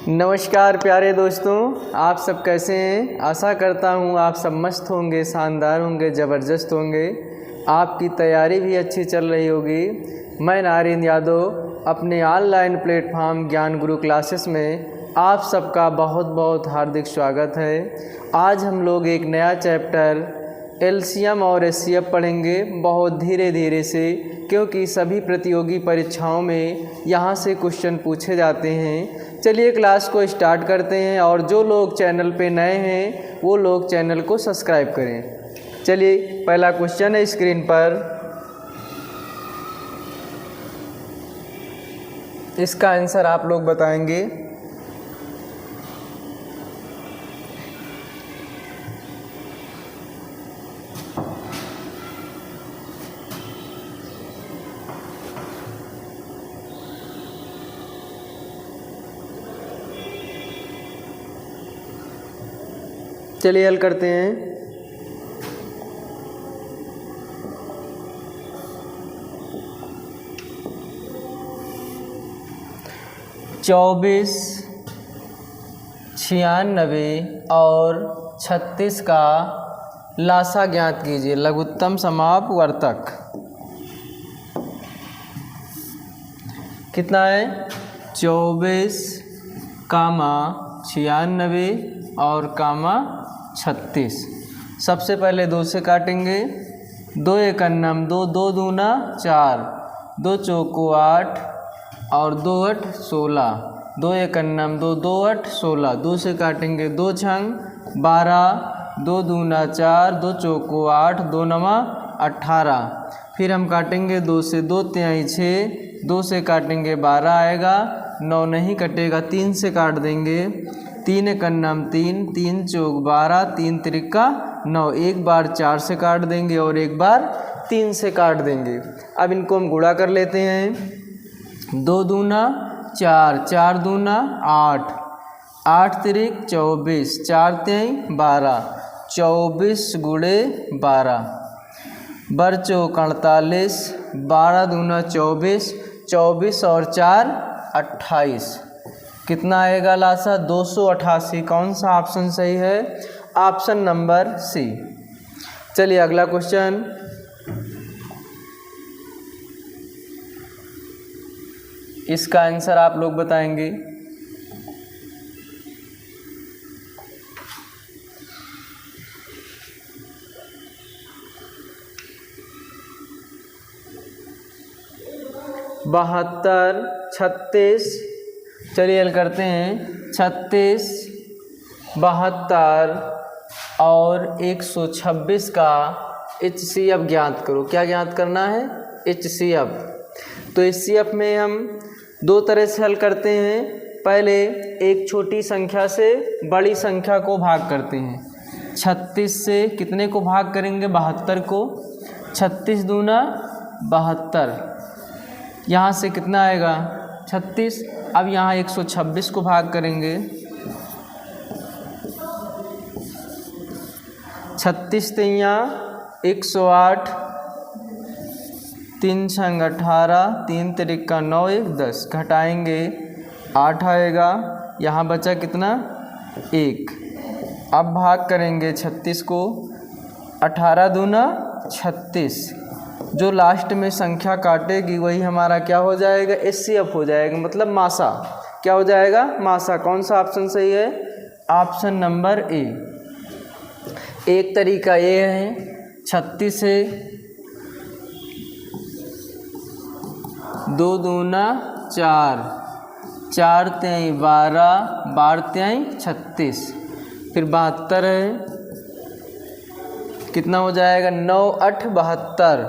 नमस्कार प्यारे दोस्तों, आप सब कैसे हैं। आशा करता हूँ आप सब मस्त होंगे, शानदार होंगे, ज़बरदस्त होंगे। आपकी तैयारी भी अच्छी चल रही होगी। मैं नारिन यादव अपने ऑनलाइन प्लेटफॉर्म ज्ञान गुरु क्लासेस में आप सबका बहुत बहुत हार्दिक स्वागत है। आज हम लोग एक नया चैप्टर एलसीएम और एचसीएफ पढ़ेंगे, बहुत धीरे धीरे से, क्योंकि सभी प्रतियोगी परीक्षाओं में यहाँ से क्वेश्चन पूछे जाते हैं। चलिए क्लास को स्टार्ट करते हैं, और जो लोग चैनल पे नए हैं वो लोग चैनल को सब्सक्राइब करें। चलिए पहला क्वेश्चन है स्क्रीन पर, इसका आंसर आप लोग बताएंगे। चलिए हल करते हैं। चौबीस, 96 और 36 का लासा ज्ञात कीजिए। लघुत्तम समापवर्तक कितना है? 24, 96 और 36। सबसे पहले 2 से काटेंगे। 2 एकन्नम 2, 2 दूना 4, 2 चौको 8 और 2 8 16। 2 एकन्नम 2, 2 8 16। 2 से काटेंगे। 2 छंग 12, 2 दूना 4, 2 चौको 8, 2 नमा 18। फिर हम काटेंगे 2 से। 2 तिहाई 6, 2 से काटेंगे 12 आएगा। 9 नहीं कटेगा, 3 से काट देंगे। 3 एकन्नम 3, 3 चौक 12, 3 त्रिका 9। एक बार 4 से काट देंगे और एक बार 3 से काट देंगे। अब इनको हम गुणा कर लेते हैं। 2 दूना 4, 4 दूना 8, 8 तिरिक 24, 4 तिहाई 12, 24 गुणे 12, बर चौक 48, 12 दूना 24, 24 और 4 28। कितना आएगा लासा? 288। कौन सा ऑप्शन सही है? Option number C. चलिए अगला क्वेश्चन। इसका आंसर आप लोग बताएंगे। बहत्तर, 36। चलिए हल करते हैं। 36, 72 और 126 का HCF ज्ञात करो। क्या ज्ञात करना है? HCF। तो HCF में हम 2 तरह से हल करते हैं। पहले एक छोटी संख्या से बड़ी संख्या को भाग करते हैं। 36 से कितने को भाग करेंगे? 72 को। 36 दूना 72। यहाँ से कितना आएगा? 36। अब यहाँ 126 को भाग करेंगे। 36 तिया 108, 3 छंग 18, 3 तिरिका 9, 1 10। घटाएंगे 8 आएगा। यहाँ बचा कितना? 1। अब भाग करेंगे 36 को। 18 दूना 36। जो लास्ट में संख्या काटेगी वही हमारा क्या हो जाएगा? HCF हो जाएगा, मतलब मासा। क्या हो जाएगा? मासा। कौन सा ऑप्शन सही है? Option number A. एक तरीका ये है, 36 से 2 दूना 4, 4 तिहाई 12, 12 तिहाई 36। फिर 72 है। कितना हो जाएगा? 9 8 72।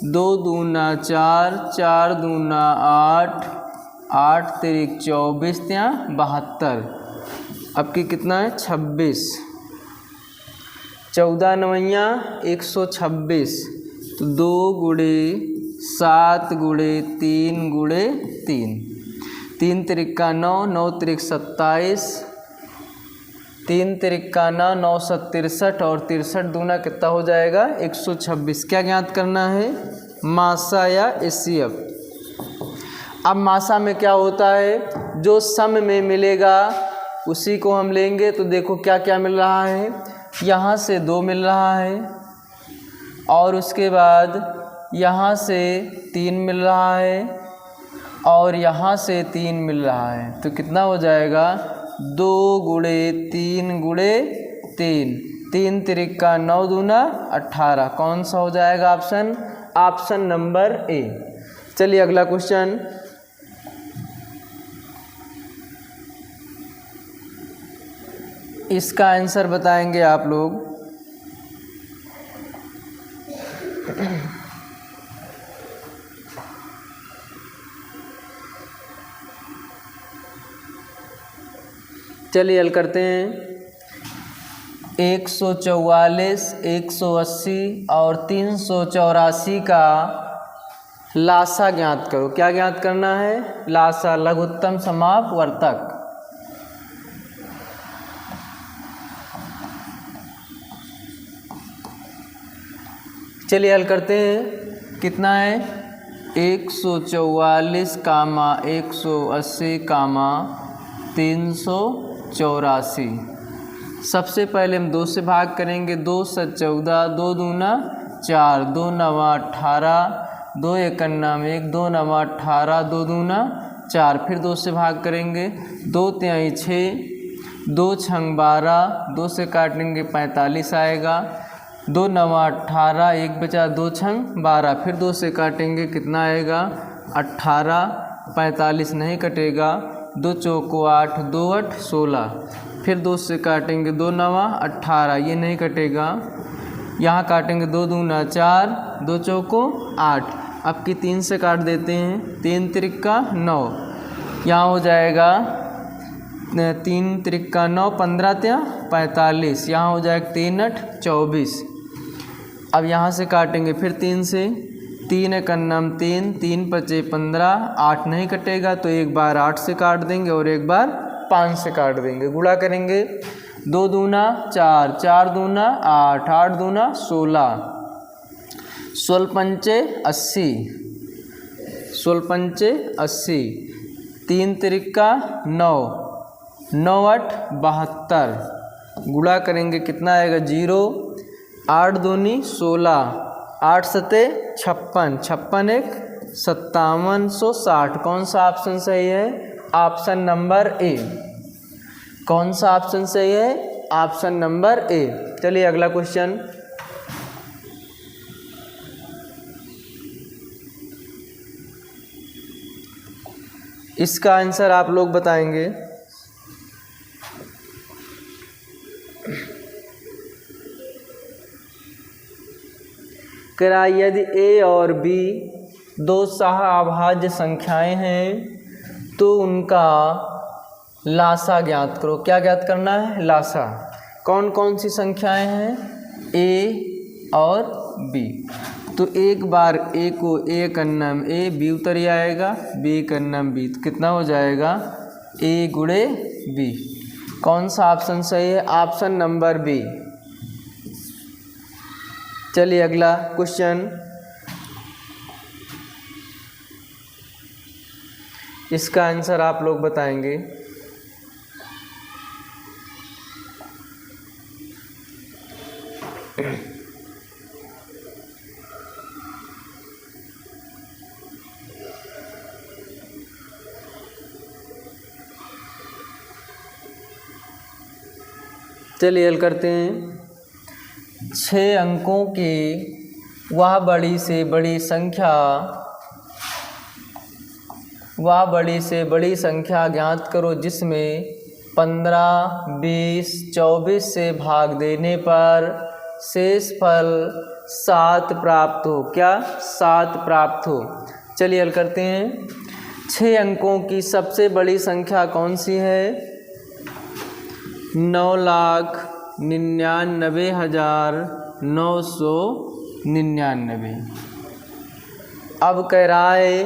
2 दूना 4, 4 दूना 8, 8 तिरिक 24 त्या 72। अब की कितना है? 26। 14 नवैया 126। तो 2 गुणे 7 गुणे 3 गुणे 3। 3 तिरिका 9, 9 तिरिक 27, 3 तिरिका 9, 9 7 63 और 63 दूना कितना हो जाएगा? 126। क्या ज्ञात करना है? मासा या HCF। अब मासा में क्या होता है? जो सम में मिलेगा उसी को हम लेंगे। तो देखो क्या क्या मिल रहा है, यहाँ से 2 मिल रहा है और उसके बाद यहाँ से 3 मिल रहा है और यहाँ से 3 मिल रहा है। तो कितना हो जाएगा 2 गुणे 3 गुणे 3, 3 त्रिका 9 दूना 18। कौन सा हो जाएगा ऑप्शन? Option number A. चलिए अगला क्वेश्चन। इसका आंसर बताएंगे आप लोग। चलिए हल करते हैं। 144, 180 और 384 का लासा ज्ञात करो। क्या ज्ञात करना है? लासा, लघुत्तम समापवर्तक। चलिए हल करते हैं। कितना है? 144 कामा 180 कामा 384। सबसे पहले हम 2 से भाग करेंगे। 2 से 14, 2 दूना 4, 2 नवा 18, 2 एकन्ना 1, 2 नवा 18, 2 दूना 4। फिर 2 से भाग करेंगे। 2 तिहाई 6, 2 छंग 12, 2 से काटेंगे 45 आएगा। 2 नवा 18, 1 बचा, 2 छंग 12। फिर 2 से काटेंगे, कितना आएगा? 18, 45 नहीं कटेगा। 2 चौको 8, 2 8 16। फिर 2 से काटेंगे, 2 नवा 18, ये नहीं कटेगा। यहाँ काटेंगे 2 दूना 4, 2 चौको 8। अब की 3 से काट देते हैं। 3 त्रिका 9, यहाँ हो जाएगा 3 त्रिका 9, 15 त्या 45, यहाँ हो जाएगा 3 8 24। अब यहाँ से काटेंगे फिर 3 से। 3 एकन्नम 3, 3 पचे 15, 8 नहीं कटेगा तो एक बार 8 से काट देंगे और एक बार 5 से काट देंगे। गुणा करेंगे। 2 दूना 4, 4 दूना 8, 8 दूना 16, 16 पंचे 80, 16 पंचे 80। 3 त्रिका 9, 9 8 72। गुणा करेंगे, कितना आएगा? 0। 8 दूनी 16, 8 सते 56, 56 एक 5760। कौन सा ऑप्शन सही है? Option number A. कौन सा ऑप्शन सही है? Option number A. चलिए अगला क्वेश्चन। इसका आंसर आप लोग बताएंगे। करा यदि ए और बी 2 सह-अभाज्य संख्याएं हैं तो उनका लासा ज्ञात करो। क्या ज्ञात करना है? लासा। कौन कौन सी संख्याएं हैं? ए और बी। तो एक बार ए को ए कन्नम ए, बी उतर आएगा, बी कन्नम बी। तो कितना हो जाएगा? ए गुणे बी। कौन सा ऑप्शन सही है? Option number B. चलिए अगला क्वेश्चन। इसका आंसर आप लोग बताएंगे। चलिए हल करते हैं। 6 अंकों की वह बड़ी से बड़ी संख्या ज्ञात करो जिसमें 15, 20, 24 से भाग देने पर शेष फल 7 प्राप्त हो। क्या? 7 प्राप्त हो। चलिए हल करते हैं। 6 अंकों की सबसे बड़ी संख्या कौन सी है? 9,99,999। अब कह रहा है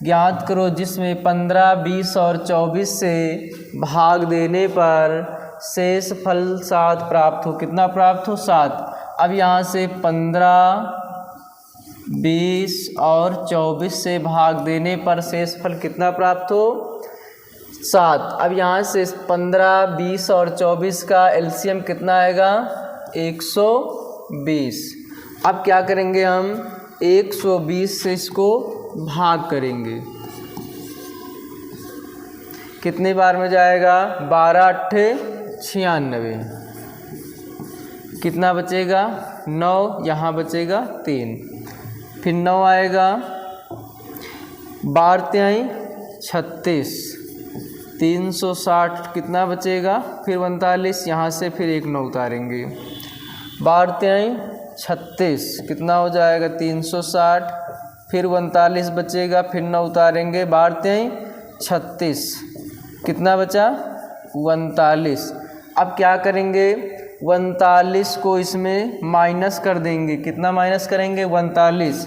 ज्ञात करो जिसमें 15, 20 और 24 से भाग देने पर शेष फल 7 प्राप्त हो। कितना प्राप्त हो? 7। अब यहाँ से 15, 20 और 24 से भाग देने पर शेष फल कितना प्राप्त हो? 7। अब यहाँ से 15, 20 और 24 का एलसीएम कितना आएगा? 120। अब क्या करेंगे हम? 120 से इसको भाग करेंगे। कितनी बार में जाएगा? 12 8 96। कितना बचेगा? 9। यहाँ बचेगा 3, फिर 9 आएगा, 12 तिहाई 36, 360। कितना बचेगा? फिर 39, यहाँ से फिर एक 9 उतारेंगे, 12 तिहाई 36। कितना हो जाएगा? 360, फिर 39 बचेगा, फिर 9 उतारेंगे, 12 तिहाई 36। कितना बचा? 39। अब क्या करेंगे? 39 को इसमें माइनस कर देंगे। कितना माइनस करेंगे? 39।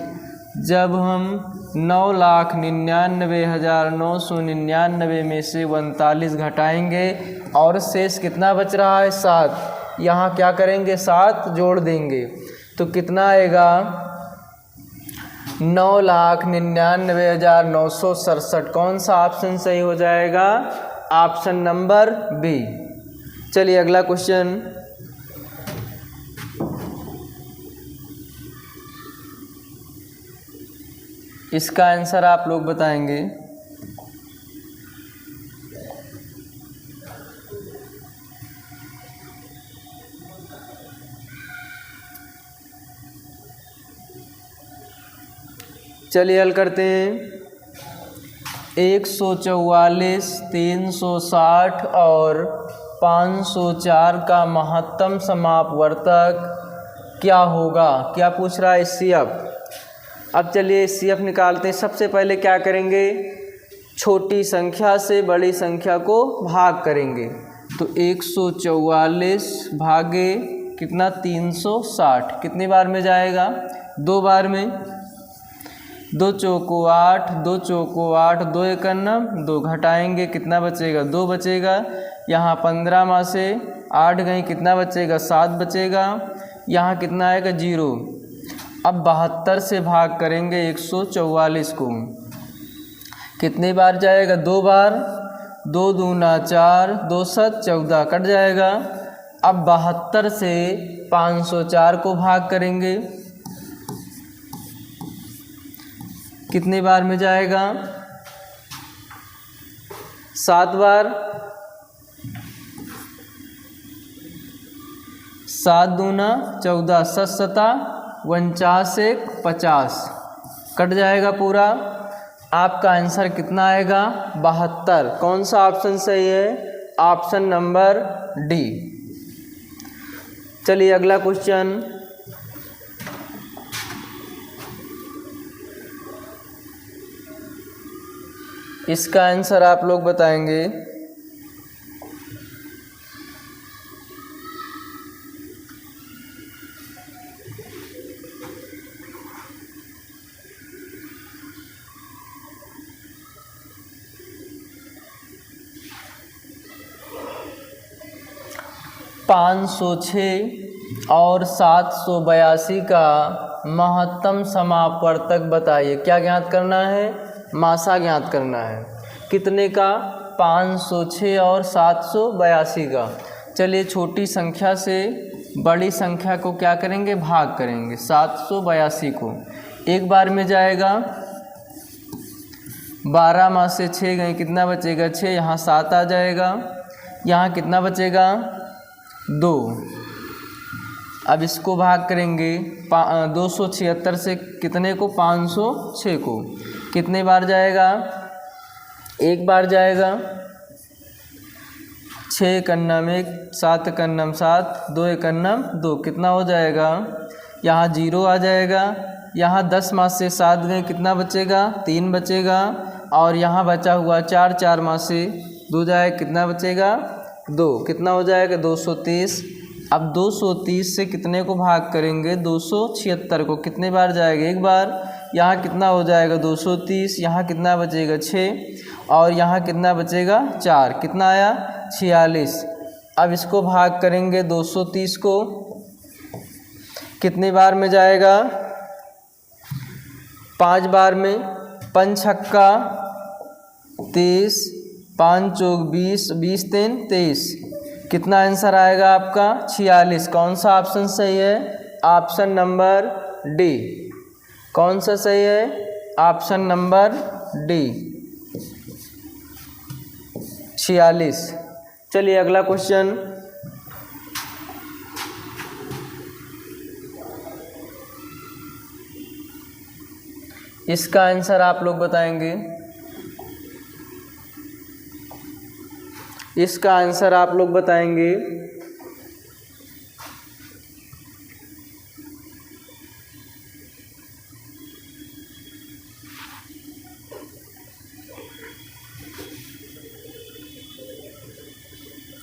जब हम 9,99,999 में से 39 घटाएंगे और शेष कितना बच रहा है? 7। यहाँ क्या करेंगे? 7 जोड़ देंगे तो कितना आएगा? 9,99,967। कौन सा ऑप्शन सही हो जाएगा? Option number B. चलिए अगला क्वेश्चन। इसका आंसर आप लोग बताएंगे। चलिए हल करते हैं। 144, 360 और 504 का महत्तम समापवर्तक क्या होगा? क्या पूछ रहा है? CF। अब चलिए CF निकालते हैं। सबसे पहले क्या करेंगे? छोटी संख्या से बड़ी संख्या को भाग करेंगे। तो 144 भागे कितना? 360। कितनी बार में जाएगा? 2 बार में। 2 चौको 8, 2 चौको 8, 2 एक 2 घटाएंगे, कितना बचेगा? 2 बचेगा। यहाँ 15 में से 8 गई, कितना बचेगा? 7 बचेगा। यहाँ कितना आएगा? 0। अब 72 से भाग करेंगे 144 को। कितनी बार जाएगा? 2 बार। 2 दूना 4, 2 7 14, कट जाएगा। अब 72 से 504 को भाग करेंगे। कितनी बार में जाएगा? 7 बार। 7 दूना 14, 7 सता 49, 1 50, कट जाएगा पूरा। आपका आंसर कितना आएगा? 72। कौन सा ऑप्शन सही है? Option number D. चलिए अगला क्वेश्चन। इसका आंसर आप लोग बताएंगे। (506) और 782 का महत्तम समापवर्तक बताइए। क्या ज्ञात करना है? मासा ज्ञात करना है। कितने का? 506 और 782 का। चलिए छोटी संख्या से बड़ी संख्या को क्या करेंगे? भाग करेंगे। 782 को एक बार में जाएगा। 12 में से 6 गए, कितना बचेगा? 6। यहाँ 7 आ जाएगा। यहाँ कितना बचेगा? 2। अब इसको भाग करेंगे 276 से। कितने को? 506 को। कितने बार जाएगा? एक बार जाएगा। 6 कन्नम 1, 7 कन्नम 7, 2 कन्नम 2, कितना हो जाएगा? यहाँ 0 आ जाएगा। यहाँ 10 में से 7 गए, कितना बचेगा? 3 बचेगा। और यहाँ बचा हुआ 4, 4 में से 2 जाए, कितना बचेगा? 2। कितना हो जाएगा? 230। अब 230 से कितने को भाग करेंगे? 276 को। कितने बार जाएगा? एक बार। यहाँ कितना हो जाएगा? 230। यहाँ कितना बचेगा? 6। और यहाँ कितना बचेगा? 4। कितना आया? 46। अब इसको भाग करेंगे 230 को। कितनी बार में जाएगा? 5 बार में। 5 छक्का 30, 5 चौक 20, 20 3 23, कितना आंसर आएगा आपका 46। कौन सा ऑप्शन सही है? Option number D. कौन सा सही है? Option number D 46। चलिए अगला क्वेश्चन। इसका आंसर आप लोग बताएंगे। इसका आंसर आप लोग बताएंगे।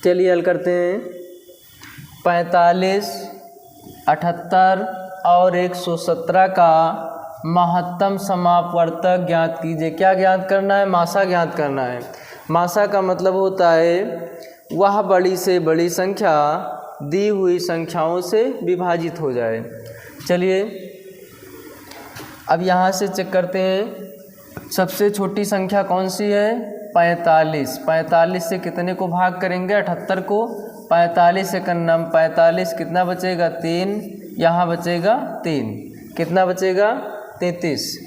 चलिए हल करते हैं। 45, 78 और 117 का महत्तम समापवर्तक ज्ञात कीजिए। क्या ज्ञात करना है? मासा ज्ञात करना है। मासा का मतलब होता है वह बड़ी से बड़ी संख्या दी हुई संख्याओं से विभाजित हो जाए। चलिए अब यहाँ से चेक करते हैं। सबसे छोटी संख्या कौन सी है? 45। 45 से कितने को भाग करेंगे? 78 को। 45 से कन्नम 45, कितना बचेगा? 3। यहाँ बचेगा 3, कितना बचेगा? 33।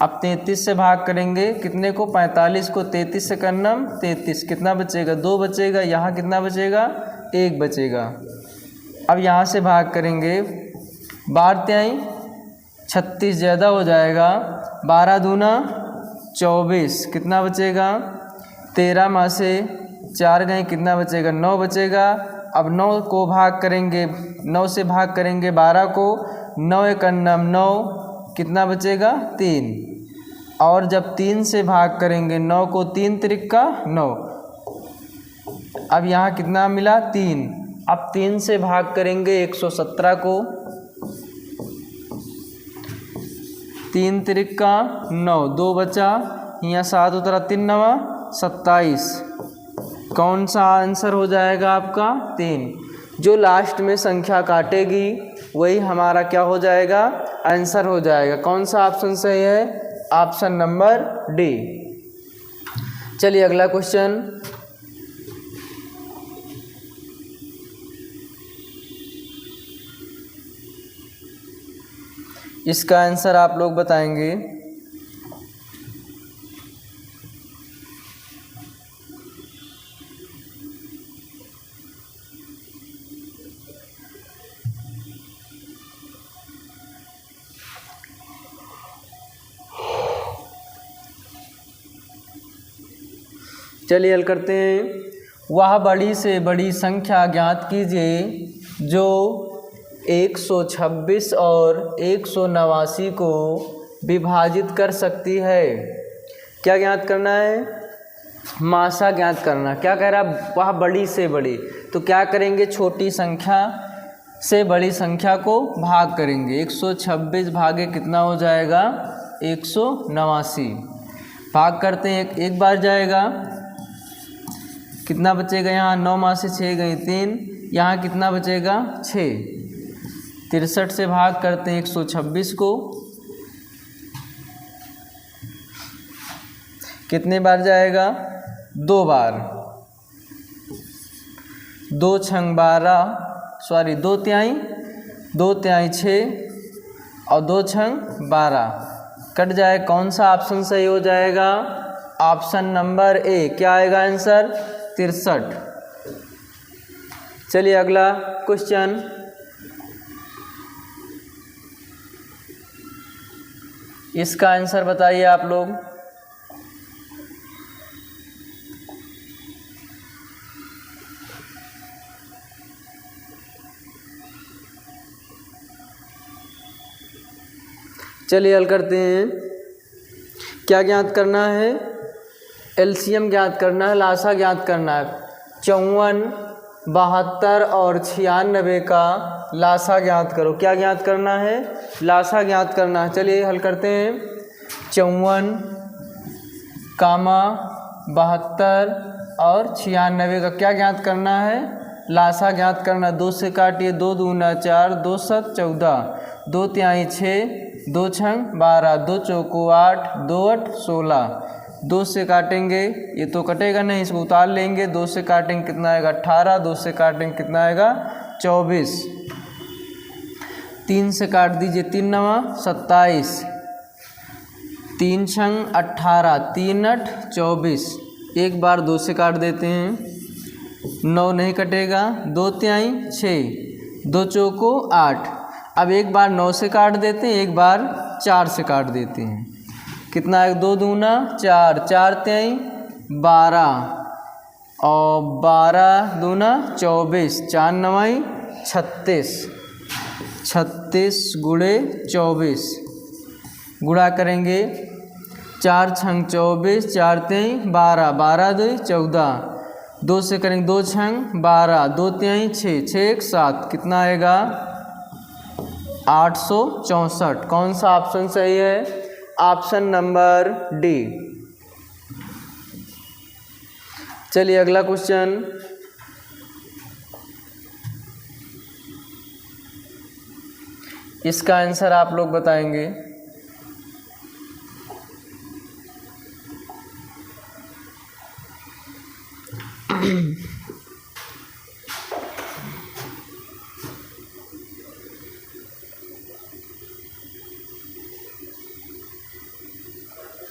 अब 33 से भाग करेंगे कितने को? 45 को। 33 से कन्नम 33, कितना बचेगा? 2 बचेगा। यहाँ कितना बचेगा? 1 बचेगा। अब यहाँ से भाग करेंगे 12 तिहाई 36, ज़्यादा हो जाएगा। 12 दूना 24, कितना बचेगा? 13 में से 4 गए, कितना बचेगा? 9 बचेगा। अब 9 को भाग करेंगे, 9 से भाग करेंगे 12 को। 9 एक अन्नम 9, कितना बचेगा? 3। और जब 3 से भाग करेंगे 9 को, 3 त्रिका 9। अब यहाँ कितना मिला? 3। अब 3 से भाग करेंगे 117 को। 3 त्रिका 9, 2 बचा। यहाँ 7 उतरा, 3 9 27। कौन सा आंसर हो जाएगा आपका? 3। जो लास्ट में संख्या काटेगी वही हमारा क्या हो जाएगा? आंसर हो जाएगा। कौन सा ऑप्शन सही है? Option number D. चलिए अगला क्वेश्चन। इसका आंसर आप लोग बताएंगे। चलिए हल करते हैं। वह बड़ी से बड़ी संख्या ज्ञात कीजिए जो 126 और 189 को विभाजित कर सकती है। क्या ज्ञात करना है? मासा ज्ञात करना। क्या कह रहा है? वह बड़ी से बड़ी, तो क्या करेंगे? छोटी संख्या से बड़ी संख्या को भाग करेंगे। 126 भागे कितना हो जाएगा? 189। भाग करते हैं, एक बार जाएगा, कितना बचेगा? यहाँ 9 में से 6 गई 3, यहाँ कितना बचेगा? 6। 63 से भाग करते हैं 126 को, कितने बार जाएगा? 2 बार। 2 छंग 12, सॉरी 2 तिहाई 6 और 2 छंग 12, कट जाए। कौन सा ऑप्शन सही हो जाएगा? Option number A. क्या आएगा आंसर? 63। चलिए अगला क्वेश्चन। इसका आंसर बताइए आप लोग। चलिए हल करते हैं। क्या ज्ञात करना है? एलसीएम ज्ञात करना है, लासा ज्ञात करना है। 54, 72 और 96 का लासा ज्ञात करो। क्या ज्ञात करना है? लासा ज्ञात करना है। चलिए हल करते हैं। 54, 72 और 96 का क्या ज्ञात करना है? लासा ज्ञात करना। 2 से काटिए, 2 दूना 4, 2 7 14, 2 तिहाई 6, 2 छंग 12, 2 चौको 8, 2 8 16, 2 से काटेंगे, ये तो कटेगा नहीं, इसको उतार लेंगे। 2 से काटेंगे कितना आएगा 18, 2 से काटेंगे कितना आएगा 24। 3 से काट दीजिए, 3 नवा 27, 3 छंग 18, 3 8 24। एक बार 2 से काट देते हैं, 9 नहीं कटेगा, 2 तिहाई 6, 2 चौको 8। अब एक बार 9 से काट देते हैं, एक बार 4 से काट देते हैं, कितना है 2 दूना 4, 4 तिहाई 12 और 12 दूना 24, 4 नवाई 36, 36 गुणे 24 गुणा करेंगे, 4 छंग 24, 4 तिहाई 12, 12 2 14, 2 से करेंगे 2 छंग 12, 2 तिहाई 6, 6 1 7, कितना आएगा 864। कौन सा ऑप्शन सही है? Option number D. चलिए अगला क्वेश्चन, इसका आंसर आप लोग बताएंगे।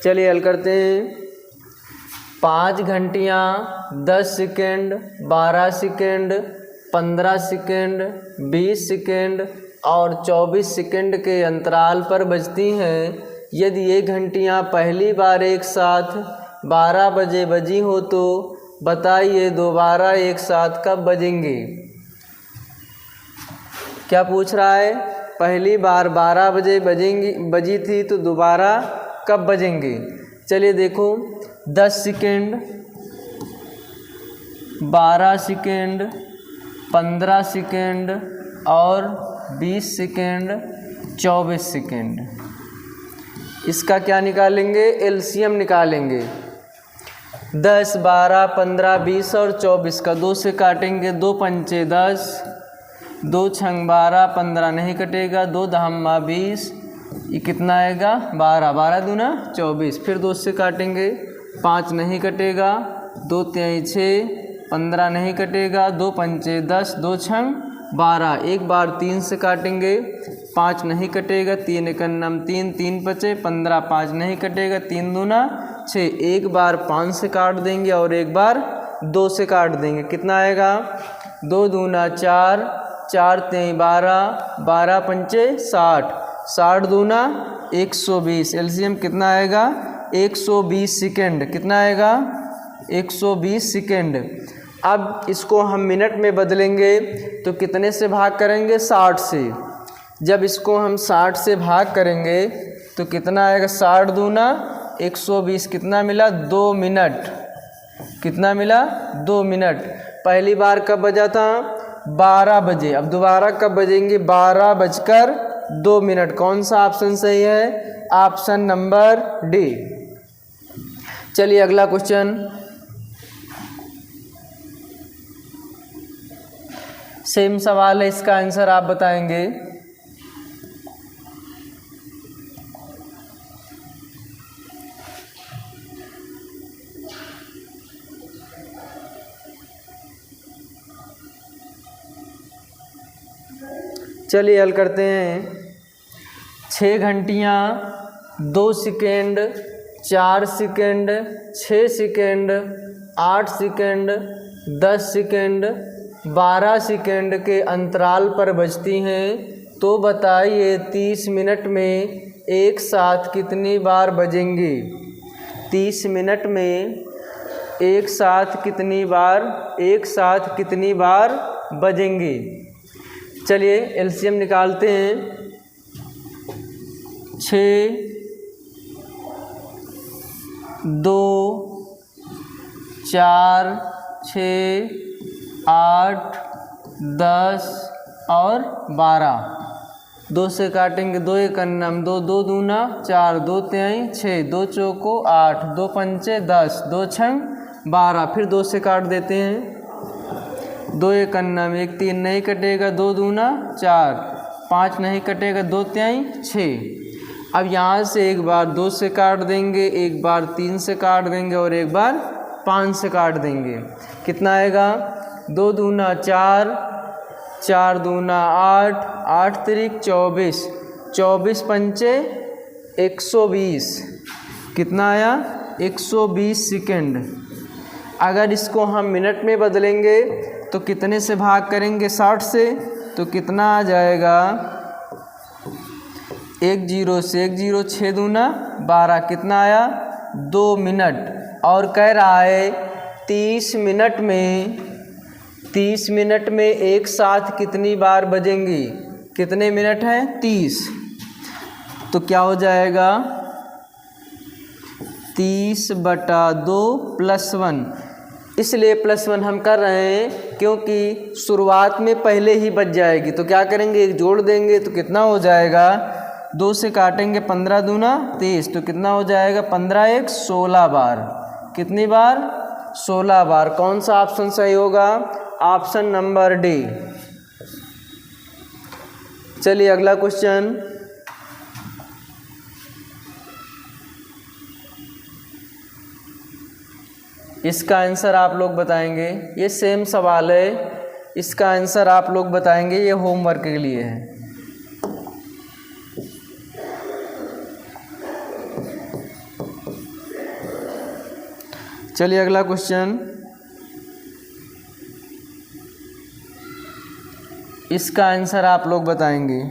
चलिए हल करते हैं। 5 घंटियाँ 10 सेकेंड, 12 सेकेंड, 15 सेकेंड, 20 सेकेंड और 24 सेकेंड के अंतराल पर बजती हैं। यदि ये घंटियाँ पहली बार एक साथ 12 बजे बजी हो तो बताइए दोबारा एक साथ कब बजेंगे। क्या पूछ रहा है? पहली बार 12 बजे बजी थी तो दोबारा कब बजेंगे। चलिए देखो, 10 सेकेंड, 12 सेकेंड, 15 सेकेंड और 20 सेकेंड, 24 सेकेंड। इसका क्या निकालेंगे? एलसीएम निकालेंगे। 10, 12, 15, 20 और 24 का 2 से काटेंगे, 2 पंचे 10, 2 छंग 12, 15 नहीं कटेगा, 2 दहम्मा 20, ये कितना आएगा 12, 12 दूना 24। फिर 2 से काटेंगे, 5 नहीं कटेगा, 2 तिहाई 6, 15 नहीं कटेगा, 2 पंचे 10, 2 छंग 12। एक बार 3 से काटेंगे, 5 नहीं कटेगा, 3 एकन्नम 3, 3 पचे 15, 5 नहीं कटेगा, 3 दूना 6। एक बार 5 से काट देंगे और एक बार 2 से काट देंगे, कितना आएगा 2 दूना 4, 4 तिहाई 12, 12 पंचे 60, 60 दूना 120। एलसीएम कितना आएगा 120 सेकेंड, कितना आएगा 120 सेकेंड। अब इसको हम मिनट में बदलेंगे तो कितने से भाग करेंगे? 60 से। जब इसको हम 60 से भाग करेंगे तो कितना आएगा 60 दूना 120, कितना मिला 2 मिनट, कितना मिला 2 मिनट। पहली बार कब बजा था? 12 बजे। अब दोबारा कब बजेंगे? 12 बजकर 2 मिनट। कौन सा ऑप्शन सही है? Option number D. चलिए अगला क्वेश्चन, सेम सवाल है, इसका आंसर आप बताएंगे। चलिए हल करते हैं। 6 घंटियाँ 2 second, 4 second, 6 second, 8 second, 10 second, 12 second के अंतराल पर बजती हैं। तो बताइए 30 मिनट में एक साथ कितनी बार बजेंगी। 30 मिनट में एक साथ कितनी बार बजेंगी। चलिए एलसीएम निकालते हैं। 6, 2, 4, 6, 8, 10 और 12। 2 से काटेंगे, 2 एकन्नम 2, 2 दूना 4, 2 तिहाई 6, 2 चौको 8, 2 पंचे 10, 2 छंग 12। फिर 2 से काट देते हैं, 2 एकन्नम 1, 3 नहीं कटेगा, 2 दूना 4, 5 नहीं कटेगा, 2 तिहाई 6। अब यहाँ से एक बार 2 से काट देंगे, एक बार 3 से काट देंगे और एक बार 5 से काट देंगे। कितना आएगा? 2 दूना 4, 4 दूना 8, 8 तिरिक 24, 24 पंचे 120। कितना आया? 120 सेकंड। अगर इसको हम मिनट में बदलेंगे तो कितने से भाग करेंगे? 60 से। तो कितना आ जाएगा? 1 0 से 1 0, 6 दूना 12। कितना आया? 2 मिनट। और कह रहा है 30 मिनट में, 30 मिनट में एक साथ कितनी बार बजेंगी? कितने मिनट हैं? 30। तो क्या हो जाएगा? 30/2 + 1। इसलिए +1 हम कर रहे हैं क्योंकि शुरुआत में पहले ही बच जाएगी। तो क्या करेंगे? एक जोड़ देंगे तो कितना हो जाएगा? 2 से काटेंगे, 15 दूना 23। तो कितना हो जाएगा? 15 1 16 बार। कितनी बार? 16 बार। कौन सा ऑप्शन सही होगा? Option number D. चलिए अगला क्वेश्चन। इसका आंसर आप लोग बताएंगे। ये सेम सवाल है, इसका आंसर आप लोग बताएंगे। ये होमवर्क के लिए है। चलिए अगला क्वेश्चन। इसका आंसर आप लोग बताएंगे।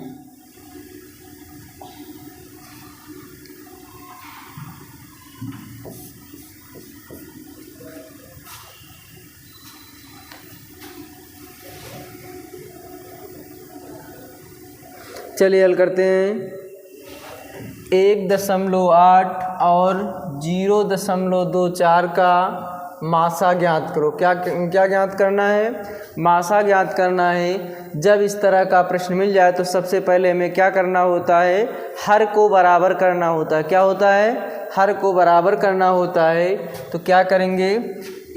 चलिए हल करते हैं। 1.8 और 0.24 का मासा ज्ञात करो। क्या ज्ञात करना है? मासा ज्ञात करना है। जब इस तरह का प्रश्न मिल जाए तो सबसे पहले हमें क्या करना होता है? हर को बराबर करना होता है। क्या होता है? हर को बराबर करना होता है। तो क्या करेंगे?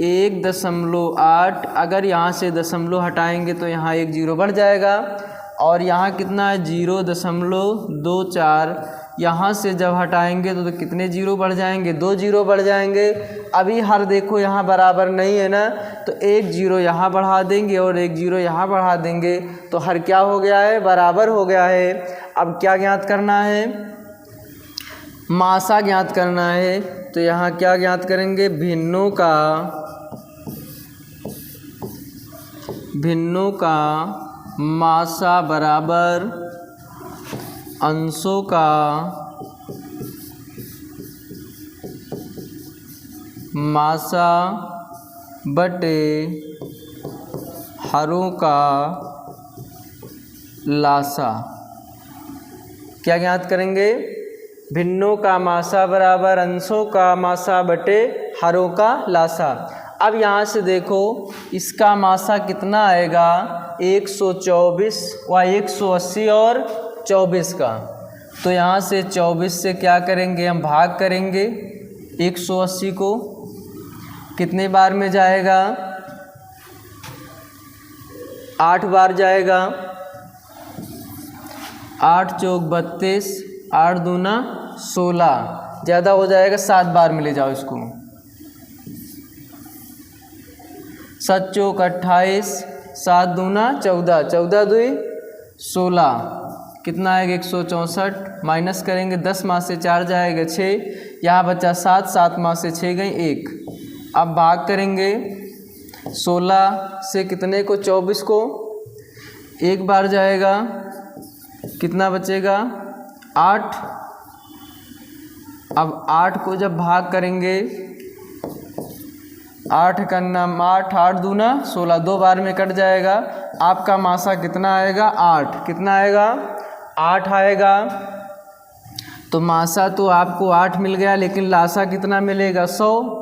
1.8, अगर यहाँ से दशमलव हटाएंगे तो यहाँ 1 0 बढ़ जाएगा। और यहाँ कितना है? 0.24। यहाँ से जब हटाएंगे तो कितने 0 बढ़ जाएंगे? 2 0 बढ़ जाएंगे। अभी हर देखो यहाँ बराबर नहीं है ना, तो 1 0 यहाँ बढ़ा देंगे और 1 0 यहाँ बढ़ा देंगे। तो हर क्या हो गया है? बराबर हो गया है। अब क्या ज्ञात करना है? मासा ज्ञात करना है। तो यहाँ क्या ज्ञात करेंगे? भिन्नों का मासा बराबर अंशों का मासा बटे हरों का लासा। क्या ज्ञात करेंगे? भिन्नों का मासा बराबर अंशों का मासा बटे हरों का लासा। अब यहाँ से देखो इसका मासा कितना आएगा? 124 व 180 और 24 का। तो यहाँ से 24 से क्या करेंगे? हम भाग करेंगे 180 को। कितने बार में जाएगा? 8 बार जाएगा। 8 चौक 32, 8 दूना 16, ज़्यादा हो जाएगा, 7 बार में ले जाओ इसको। 7 चौक 28, 7 दूना 14, 14 दूई 16। कितना आएगा? 164। माइनस करेंगे, 10 माँ से 4 जाएगा 6, यहाँ बचा 7, 7 माँ से 6 गई 1। अब भाग करेंगे 16 से कितने को? 24 को। एक बार जाएगा, कितना बचेगा? 8। अब 8 को जब भाग करेंगे, 8 का नाम 8, 8 दूना 16, 2 बार में कट जाएगा। आपका मासा कितना आएगा? 8। कितना आएगा? 8 आएगा। तो मासा तो आपको 8 मिल गया, लेकिन लासा कितना मिलेगा? 100।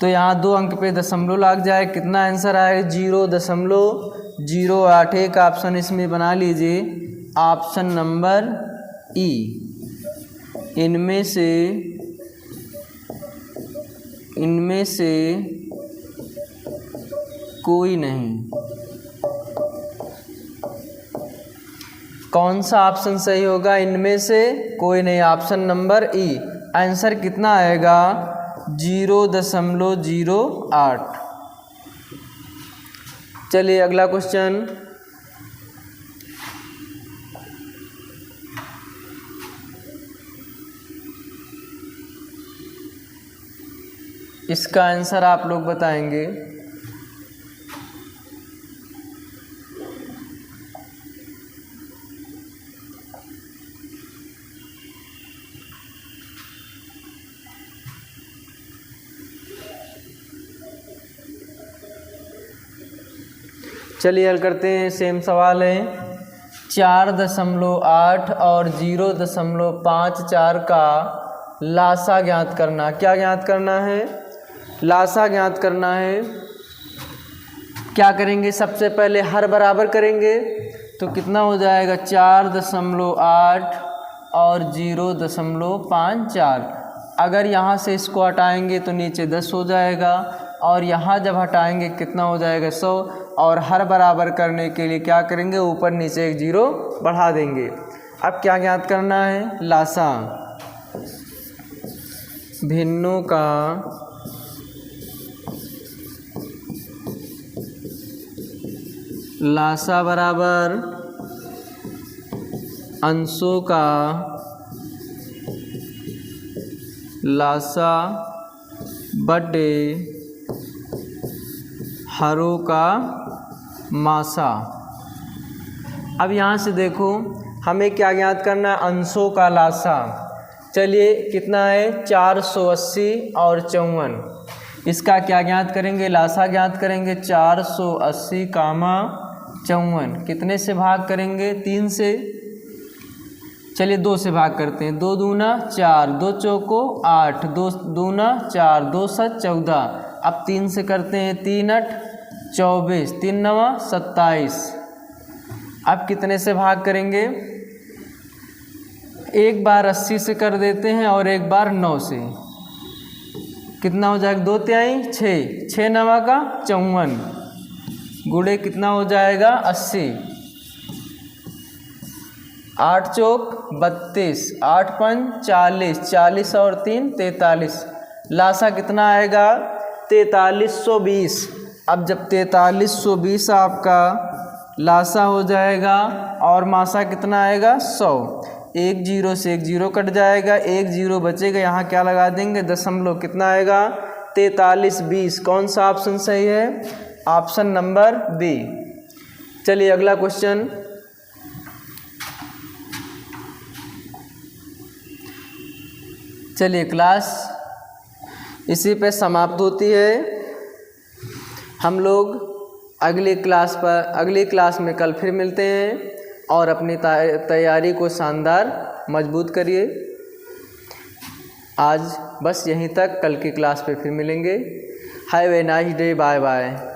तो यहाँ 2 अंक पे दशमलव लग जाए। कितना आंसर आएगा? 0.08। एक ऑप्शन इसमें बना लीजिए, ऑप्शन नंबर ई। इनमें से कोई नहीं। कौन सा ऑप्शन सही होगा? इनमें से कोई नहीं, ऑप्शन नंबर ई। आंसर कितना आएगा 0.08। चलिए अगला क्वेश्चन। इसका आंसर आप लोग बताएंगे। चलिए हल करते हैं। सेम सवाल है। 4.8 और 0.54 का लासा ज्ञात करना। क्या ज्ञात करना है? लासा ज्ञात करना है। क्या करेंगे? सबसे पहले हर बराबर करेंगे तो कितना हो जाएगा 4.8 और 0.54। अगर यहाँ से इसको हटाएंगे तो नीचे 10 हो जाएगा और यहाँ जब हटाएंगे कितना हो जाएगा 100। और हर बराबर करने के लिए क्या करेंगे? ऊपर नीचे एक 0 बढ़ा देंगे। अब क्या ज्ञात करना है? लासा। भिन्नों का लासा बराबर अंशों का लासा बटे हरों का मासा। अब यहाँ से देखो हमें क्या ज्ञात करना है? अंशों का लासा। चलिए कितना है 480 और 54। इसका क्या ज्ञात करेंगे? लासा ज्ञात करेंगे। 480 कामा 54 कितने से भाग करेंगे? 3 से। चलिए 2 से भाग करते हैं। 2 दूना 4, 2 चौको 8, 2 दूना 4, 2 7 14। अब 3 से करते हैं। 3 8 24, 3 9 27। अब कितने से भाग करेंगे? एक बार 80 से कर देते हैं और एक बार 9 से। कितना हो जाएगा? 2 तिहाई 6, 6 9 का 54 गुणे कितना हो जाएगा 80। 8 चौक 32, 8 पंच 40, 40 और 3 43। लासा कितना आएगा? 4320। अब जब 4320 आपका लासा हो जाएगा और मासा कितना आएगा 100। एक 0 से एक 0 कट जाएगा, एक 0 बचेगा। यहाँ क्या लगा देंगे? दशमलव। कितना आएगा? 4320। कौन सा ऑप्शन सही है? Option number B. चलिए अगला क्वेश्चन। चलिए क्लास इसी पे समाप्त होती है। हम लोग अगली क्लास में कल फिर मिलते हैं और अपनी तैयारी को शानदार मजबूत करिए। आज बस यहीं तक, कल की क्लास पे फिर मिलेंगे। Have a nice day, bye bye.